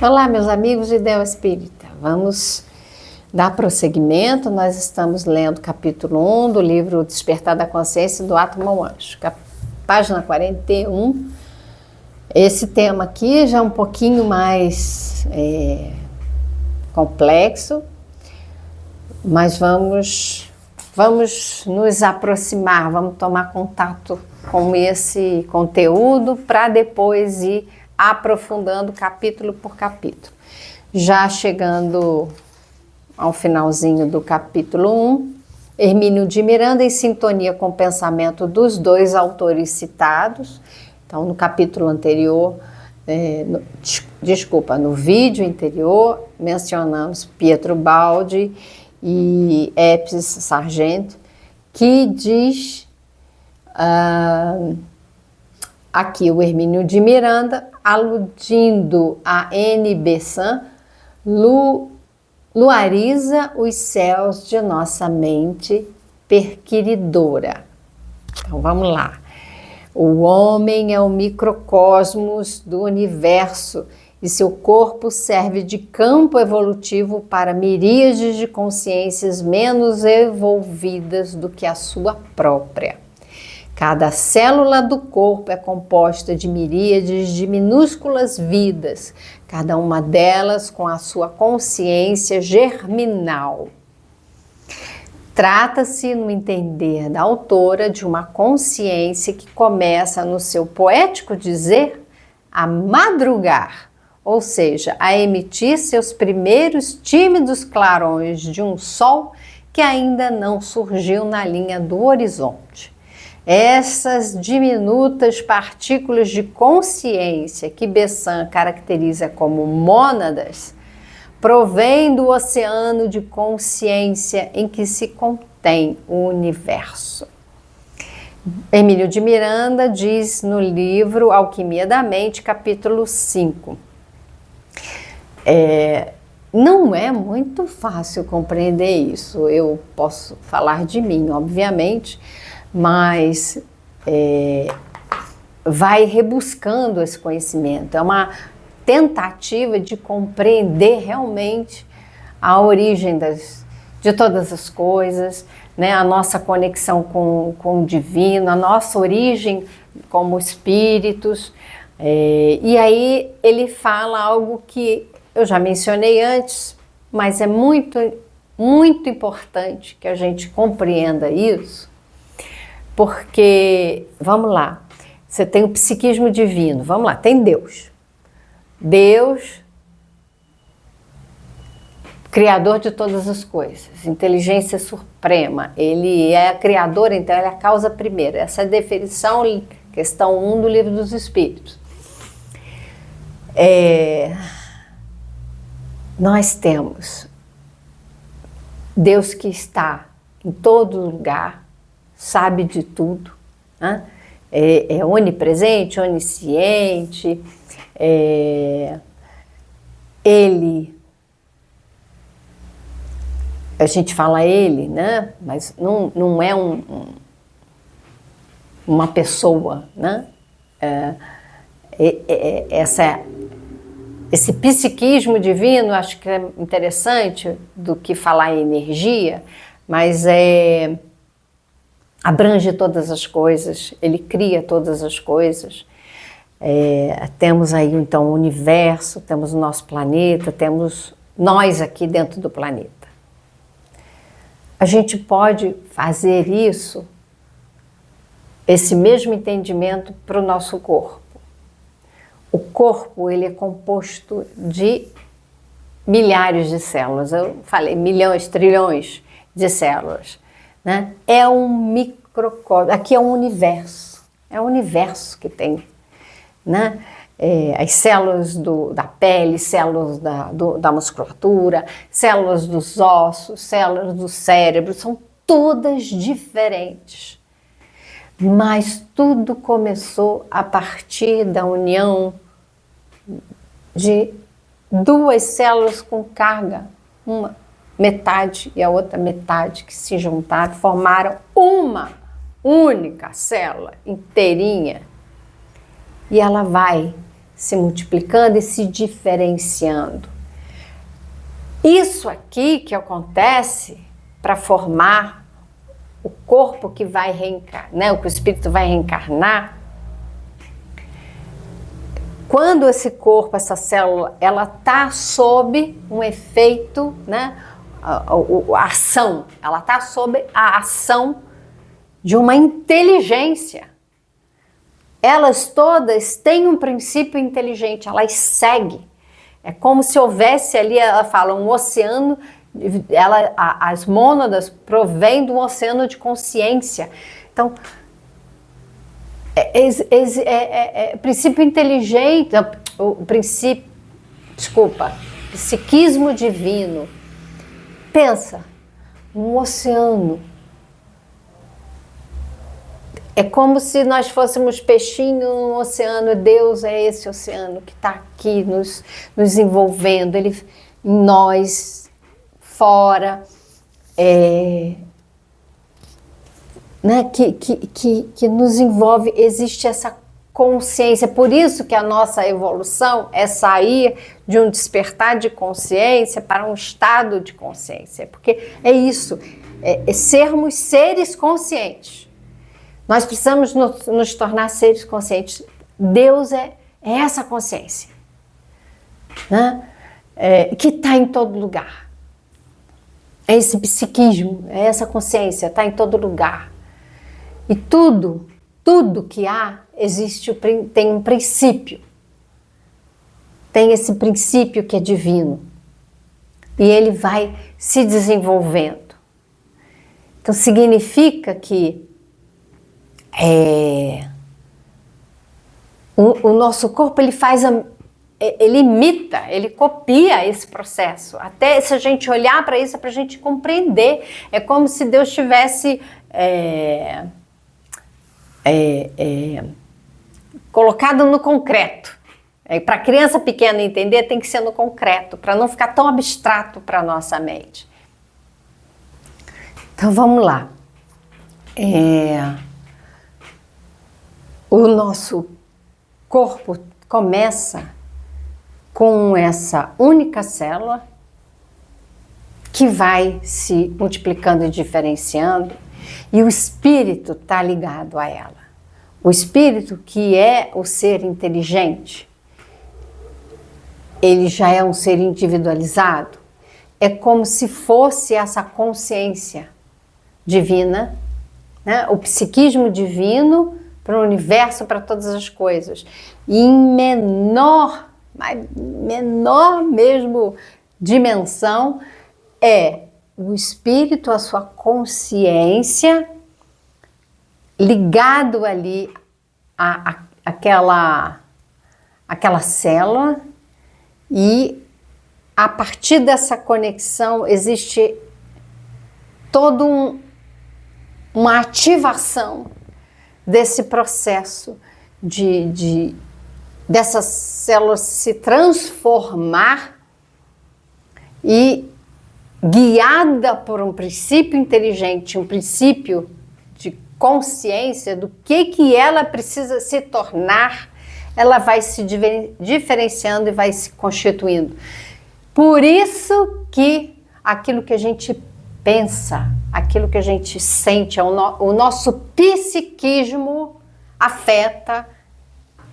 Olá, meus amigos de Ideal Espírita. Vamos dar prosseguimento. Nós estamos lendo capítulo 1 do livro Despertar da Consciência do Átomo ao Anjo, página 41. Esse tema aqui já é um pouquinho mais complexo, mas vamos nos aproximar, vamos tomar contato com esse conteúdo para depois ir aprofundando capítulo por capítulo. Já chegando ao finalzinho do capítulo 1, Hermínio de Miranda, em sintonia com o pensamento dos dois autores citados. Então, no capítulo anterior, no vídeo anterior, mencionamos Pietro Baldi e Epes Sargento, que diz aqui o Hermínio de Miranda, aludindo a N. Besant, luariza os céus de nossa mente perquiridora. Então vamos lá. O homem é o microcosmos do universo e seu corpo serve de campo evolutivo para miríades de consciências menos evolvidas do que a sua própria. Cada célula do corpo é composta de miríades de minúsculas vidas, cada uma delas com a sua consciência germinal. Trata-se, no entender da autora, de uma consciência que começa, no seu poético dizer, a madrugar, ou seja, a emitir seus primeiros tímidos clarões de um sol que ainda não surgiu na linha do horizonte. Essas diminutas partículas de consciência que Besant caracteriza como mônadas provém do oceano de consciência em que se contém o universo. Hermínio de Miranda diz no livro Alquimia da Mente, capítulo 5. Não é muito fácil compreender isso. Eu posso falar de mim, obviamente, mas vai rebuscando esse conhecimento. É uma tentativa de compreender realmente a origem de todas as coisas, né? A nossa conexão com o divino, a nossa origem como espíritos. E aí ele fala algo que eu já mencionei antes, mas é muito, muito importante que a gente compreenda isso, porque, vamos lá, você tem o psiquismo divino, vamos lá, tem Deus. Deus, criador de todas as coisas, inteligência suprema, ele é criador, então ele é a causa primeira. Essa é a definição, questão 1 do Livro dos Espíritos. Nós temos Deus que está em todo lugar, sabe de tudo, né? É onipresente, onisciente, ele, a gente fala ele, né? Mas não é uma pessoa, né? Esse psiquismo divino, acho que é interessante do que falar em energia, mas abrange todas as coisas, ele cria todas as coisas. Temos aí então o universo, temos o nosso planeta, temos nós aqui dentro do planeta. A gente pode fazer isso, esse mesmo entendimento para o nosso corpo. O corpo, ele é composto de milhares de células, eu falei milhões, trilhões de células, né? É um microcosmos, aqui é um universo, é o universo que tem, né? As células da pele, células da musculatura, células dos ossos, células do cérebro, são todas diferentes. Mas tudo começou a partir da união de duas células com carga, uma metade e a outra metade que se juntaram, formaram uma única célula inteirinha. E ela vai se multiplicando e se diferenciando. Isso aqui que acontece para formar o corpo que vai reencarnar, né, o que o espírito vai reencarnar. Quando esse corpo, essa célula, ela está sob um efeito, né, a ação, ela está sob a ação de uma inteligência. Elas todas têm um princípio inteligente, elas seguem. É como se houvesse ali, ela fala, um oceano, as mônadas provêm de um oceano de consciência. Então, princípio inteligente, psiquismo divino. Pensa, um oceano. É como se nós fôssemos peixinho no oceano. Deus é esse oceano que está aqui nos envolvendo, Ele em nós, fora, né, que nos envolve. Existe essa consciência. Por isso que a nossa evolução é sair de um despertar de consciência para um estado de consciência. Porque é isso, é sermos seres conscientes. Nós precisamos nos tornar seres conscientes. Deus é essa consciência, né? Que está em todo lugar. É esse psiquismo, é essa consciência, está em todo lugar. E tudo que há, tem um princípio. Tem esse princípio que é divino. E ele vai se desenvolvendo. Então significa que o nosso corpo, ele imita, ele copia esse processo. Até se a gente olhar para isso, é para a gente compreender. É como se Deus tivesse colocado no concreto. Para a criança pequena entender, tem que ser no concreto, para não ficar tão abstrato para a nossa mente. Então vamos lá. O nosso corpo começa com essa única célula que vai se multiplicando e diferenciando, e o espírito está ligado a ela. O espírito, que é o ser inteligente, ele já é um ser individualizado. É como se fosse essa consciência divina, né? O psiquismo divino para o universo, para todas as coisas. E em menor mesmo dimensão, é o espírito, a sua consciência, ligado ali àquela célula, e a partir dessa conexão existe toda uma ativação desse processo dessas células se transformar, e guiada por um princípio inteligente, um princípio de consciência do que ela precisa se tornar, ela vai se diferenciando e vai se constituindo. Por isso que aquilo que a gente pensa, aquilo que a gente sente, o nosso psiquismo afeta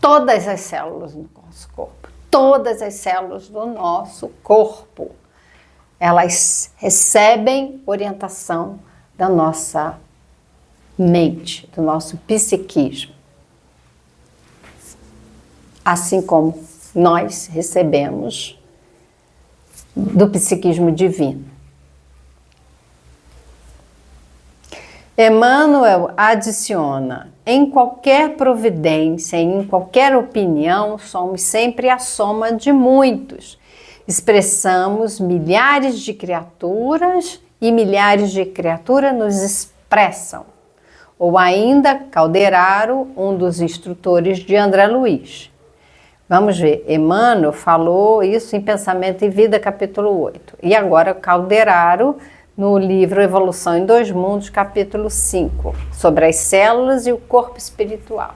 todas as células do nosso corpo. Todas as células do nosso corpo, elas recebem orientação da nossa mente, do nosso psiquismo. Assim como nós recebemos do psiquismo divino. Emmanuel adiciona: em qualquer providência, em qualquer opinião, somos sempre a soma de muitos. Expressamos milhares de criaturas e milhares de criaturas nos expressam. Ou ainda, Calderaro, um dos instrutores de André Luiz. Vamos ver, Emmanuel falou isso em Pensamento e Vida, capítulo 8. E agora Calderaro, no livro Evolução em Dois Mundos, capítulo 5, sobre as células e o corpo espiritual.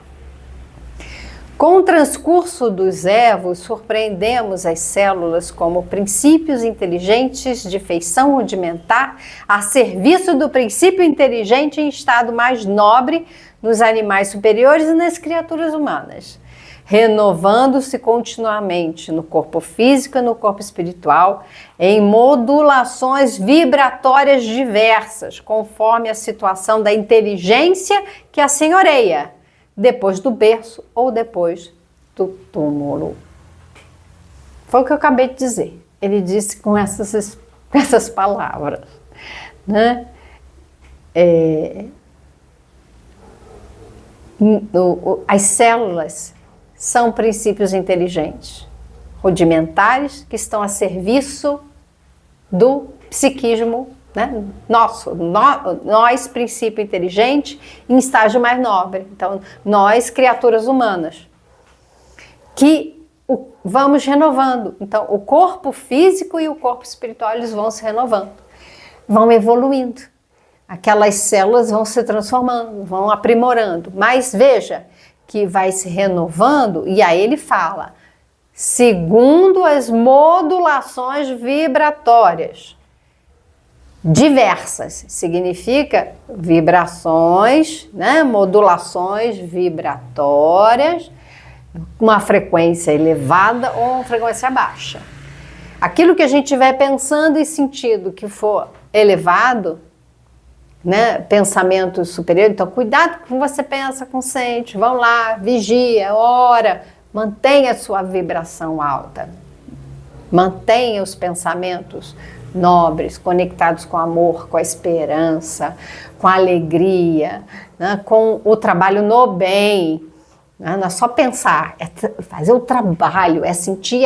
Com o transcurso dos evos, surpreendemos as células como princípios inteligentes de feição rudimentar a serviço do princípio inteligente em estado mais nobre nos animais superiores e nas criaturas humanas, renovando-se continuamente no corpo físico e no corpo espiritual, em modulações vibratórias diversas, conforme a situação da inteligência que a senhoreia, depois do berço ou depois do túmulo. Foi o que eu acabei de dizer. Ele disse com essas palavras, né? As células são princípios inteligentes, rudimentares, que estão a serviço do psiquismo, né? Nós, princípio inteligente, em estágio mais nobre. Então, nós, criaturas humanas, que vamos renovando. Então, o corpo físico e o corpo espiritual, eles vão se renovando, vão evoluindo. Aquelas células vão se transformando, vão aprimorando. Mas veja que vai se renovando, e aí ele fala, segundo as modulações vibratórias. Diversas, significa vibrações, né? Modulações vibratórias, uma frequência elevada ou uma frequência baixa. Aquilo que a gente estiver pensando e sentindo que for elevado, né? Pensamento superior, então cuidado com o que você pensa, consciente, vão lá, vigia, ora, mantenha a sua vibração alta, mantenha os pensamentos nobres, conectados com o amor, com a esperança, com a alegria, né, com o trabalho no bem. Né, não é só pensar, é fazer o trabalho, é sentir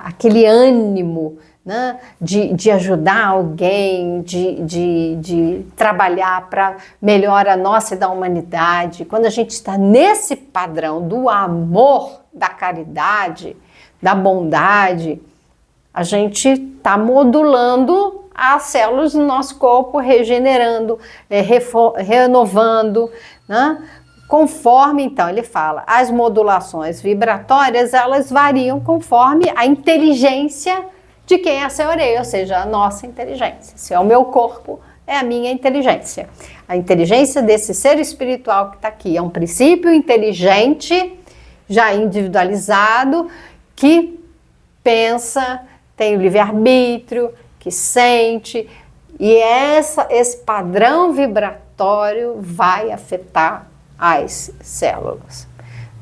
aquele ânimo, né, de ajudar alguém, de trabalhar para melhorar a nossa e da humanidade. Quando a gente está nesse padrão do amor, da caridade, da bondade, a gente está modulando as células do nosso corpo, regenerando, renovando, né? Conforme, então, ele fala, as modulações vibratórias, elas variam conforme a inteligência de quem é a senhoreia, ou seja, a nossa inteligência. Se é o meu corpo, é a minha inteligência. A inteligência desse ser espiritual que está aqui é um princípio inteligente, já individualizado, que pensa, tem o livre-arbítrio, que sente, e esse padrão vibratório vai afetar as células,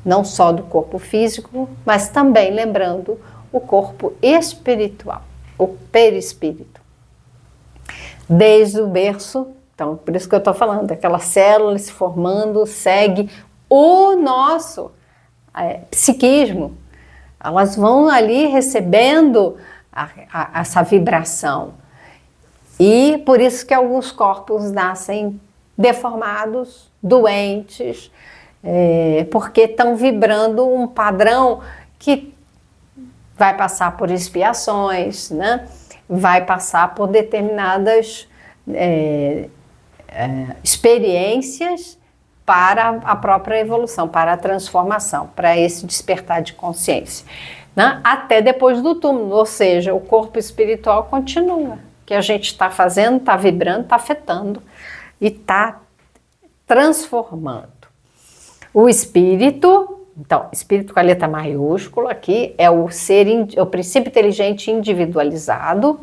não só do corpo físico, mas também, lembrando, o corpo espiritual, o perispírito. Desde o berço, então, por isso que eu estou falando, aquela célula se formando, segue o nosso psiquismo, elas vão ali recebendo essa vibração. E por isso que alguns corpos nascem deformados, doentes, porque estão vibrando um padrão que vai passar por expiações, né? Vai passar por determinadas experiências para a própria evolução, para a transformação, para esse despertar de consciência, né? Até depois do túmulo, ou seja, o corpo espiritual continua. O que a gente está fazendo, está vibrando, está afetando e está transformando. O espírito, então, espírito com a letra maiúscula aqui, é o princípio inteligente individualizado,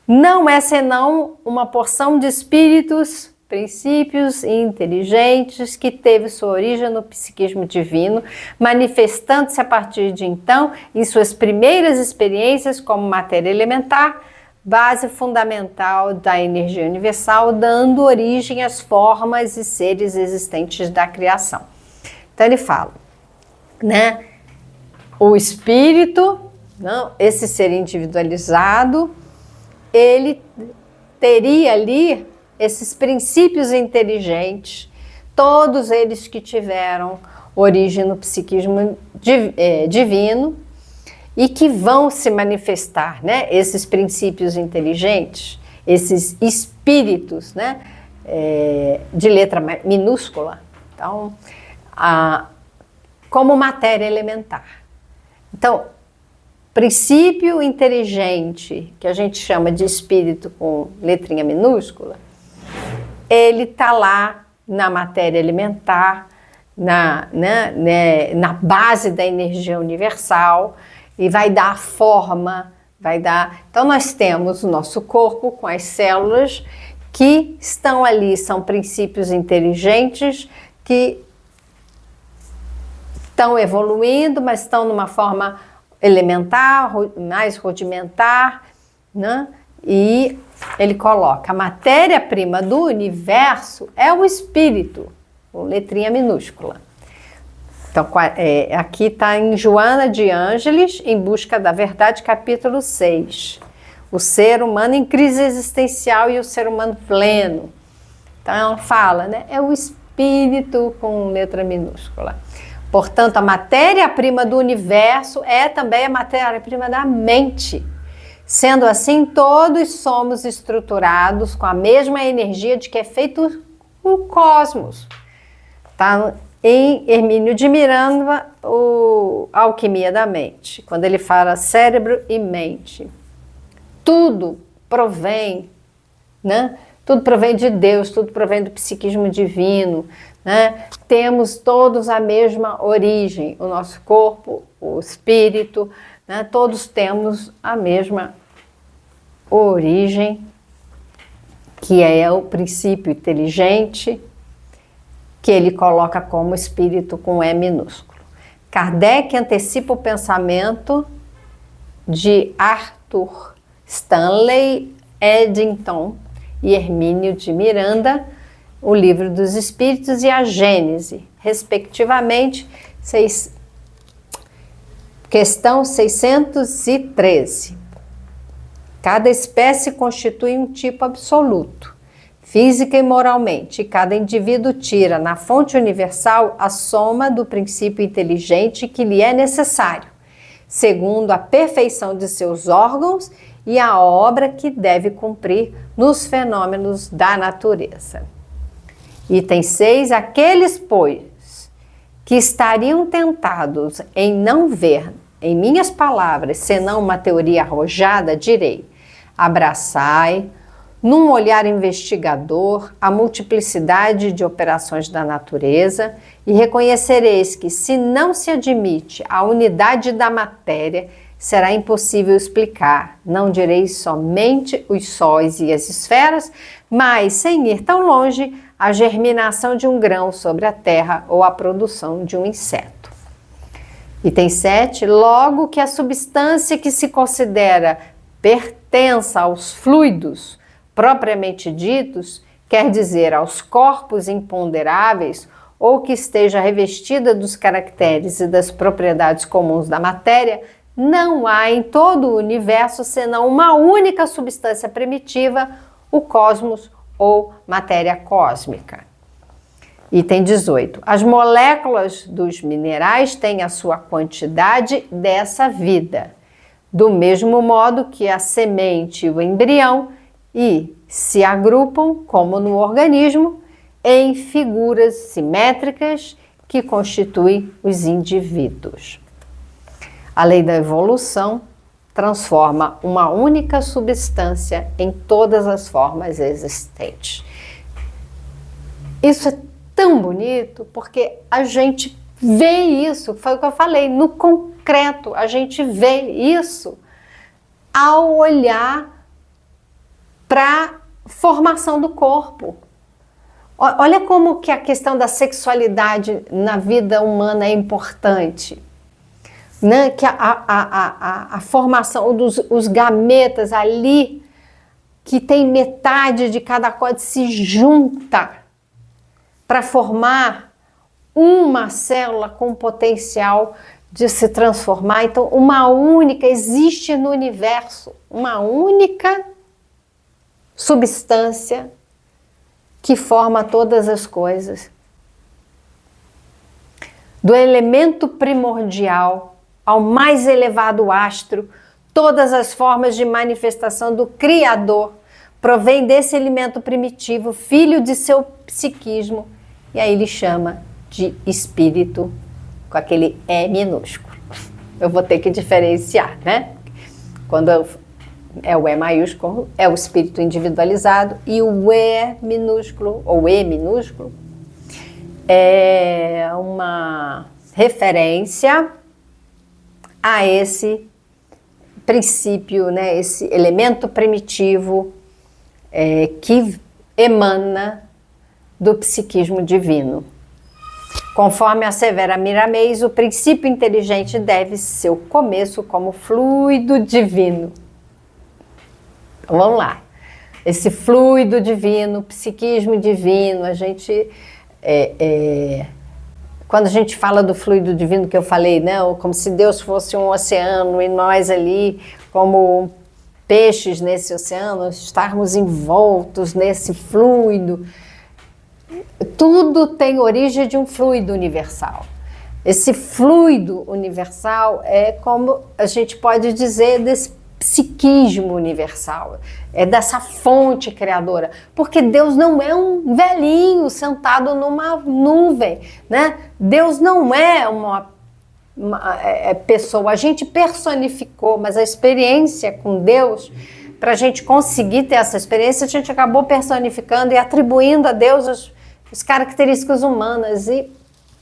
não é senão uma porção de espíritos, princípios inteligentes que teve sua origem no psiquismo divino, manifestando-se a partir de então em suas primeiras experiências como matéria elementar, base fundamental da energia universal, dando origem às formas e seres existentes da criação. Então ele fala, né? O espírito, não, esse ser individualizado, ele teria ali esses princípios inteligentes, todos eles que tiveram origem no psiquismo divino e que vão se manifestar, né? Esses princípios inteligentes, esses espíritos, né? De letra minúscula. Então, como matéria elementar. Então, princípio inteligente, que a gente chama de espírito com letrinha minúscula, ele está lá na matéria elementar, na base da energia universal, e vai dar forma, vai dar... Então nós temos o nosso corpo com as células que estão ali, são princípios inteligentes que estão evoluindo, mas estão numa forma elementar, mais rudimentar, né? E ele coloca: a matéria-prima do universo é o espírito, com letrinha minúscula. Então, aqui está em Joana de Ângeles, Em Busca da Verdade, capítulo 6. O ser humano em crise existencial e o ser humano pleno. Então, ela fala, né? É o espírito com letra minúscula. Portanto, a matéria-prima do universo é também a matéria-prima da mente. Sendo assim, todos somos estruturados com a mesma energia de que é feito o cosmos. Tá em Hermínio de Miranda, a Alquimia da Mente, quando ele fala cérebro e mente. Tudo provém, né? Tudo provém de Deus, tudo provém do psiquismo divino, né? Temos todos a mesma origem, o nosso corpo, o espírito, né? Todos temos a mesma origem, que é o princípio inteligente, que ele coloca como espírito com E minúsculo. Kardec antecipa o pensamento de Arthur Stanley Eddington e Hermínio de Miranda, o Livro dos Espíritos e a Gênese, respectivamente, questão 613. Cada espécie constitui um tipo absoluto, física e moralmente, e cada indivíduo tira na fonte universal a soma do princípio inteligente que lhe é necessário, segundo a perfeição de seus órgãos e a obra que deve cumprir nos fenômenos da natureza. Item 6. Aqueles, pois, que estariam tentados em não ver, em minhas palavras, senão uma teoria arrojada, direi: abraçai, num olhar investigador, a multiplicidade de operações da natureza e reconhecereis que, se não se admite a unidade da matéria, será impossível explicar, não direis somente os sóis e as esferas, mas, sem ir tão longe, a germinação de um grão sobre a terra ou a produção de um inseto. Item 7. Logo que a substância que se considera pertença aos fluidos propriamente ditos, quer dizer, aos corpos imponderáveis, ou que esteja revestida dos caracteres e das propriedades comuns da matéria, não há em todo o universo senão uma única substância primitiva, o cosmos ou matéria cósmica. Item 18. As moléculas dos minerais têm a sua quantidade dessa vida, do mesmo modo que a semente e o embrião, e se agrupam, como no organismo, em figuras simétricas que constituem os indivíduos. A lei da evolução transforma uma única substância em todas as formas existentes. Isso é tão bonito porque a gente vê isso, foi o que eu falei, no concreto, a gente vê isso ao olhar para a formação do corpo. Olha como que a questão da sexualidade na vida humana é importante. Né? Que a formação dos gametas ali, que tem metade de cada coisa, se junta para formar uma célula com potencial de se transformar. Então, uma única, existe no universo, uma única substância que forma todas as coisas. Do elemento primordial ao mais elevado astro, todas as formas de manifestação do Criador provém desse elemento primitivo, filho de seu psiquismo, e aí ele chama de espírito com aquele E minúsculo. Eu vou ter que diferenciar, né? Quando é o E maiúsculo, é o espírito individualizado, e o E minúsculo, ou E minúsculo, é uma referência a esse princípio, né, esse elemento primitivo que emana do psiquismo divino. Conforme assevera Miramês, o princípio inteligente deve seu começo como fluido divino. Então, vamos lá. Esse fluido divino, psiquismo divino, a gente... quando a gente fala do fluido divino que eu falei, né, como se Deus fosse um oceano e nós ali, como peixes nesse oceano, estarmos envoltos nesse fluido. Tudo tem origem de um fluido universal. Esse fluido universal é como a gente pode dizer desse psiquismo universal, é dessa fonte criadora, porque Deus não é um velhinho sentado numa nuvem, né? Deus não é uma pessoa, a gente personificou, mas a experiência com Deus, para a gente conseguir ter essa experiência, a gente acabou personificando e atribuindo a Deus as características humanas, e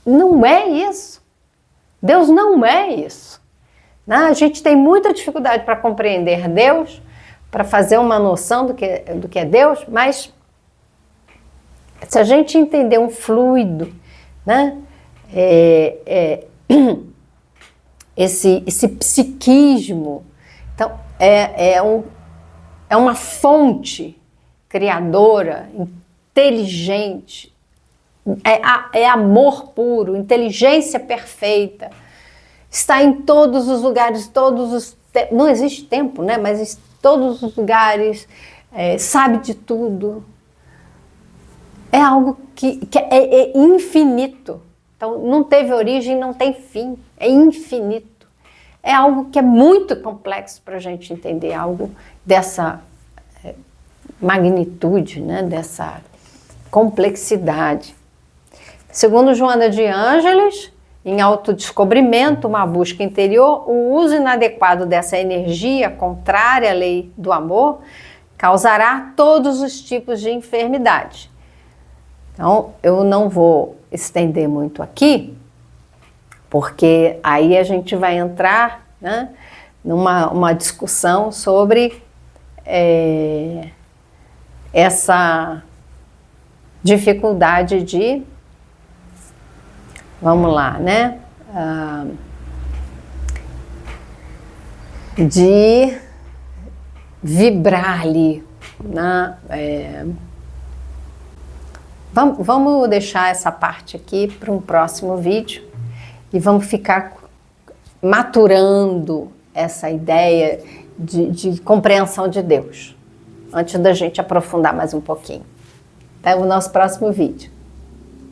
não é isso. Deus não é isso. A gente tem muita dificuldade para compreender Deus, para fazer uma noção do que é Deus, mas se a gente entender um fluido, né, esse psiquismo, então é uma fonte criadora, inteligente, é amor puro, inteligência perfeita. Está em todos os lugares, não existe tempo, né? Mas em todos os lugares, sabe de tudo. É algo que é infinito. Então, não teve origem, não tem fim. É infinito. É algo que é muito complexo para a gente entender, algo dessa magnitude, né? Dessa complexidade. Segundo Joana de Ângeles, em autodescobrimento, uma busca interior, o uso inadequado dessa energia contrária à lei do amor causará todos os tipos de enfermidade. Então, eu não vou estender muito aqui, porque aí a gente vai entrar, né, numa discussão sobre essa dificuldade de... Vamos lá, né? De vibrar ali. Né? Vamos deixar essa parte aqui para um próximo vídeo e vamos ficar maturando essa ideia de compreensão de Deus, antes da gente aprofundar mais um pouquinho. Até o nosso próximo vídeo.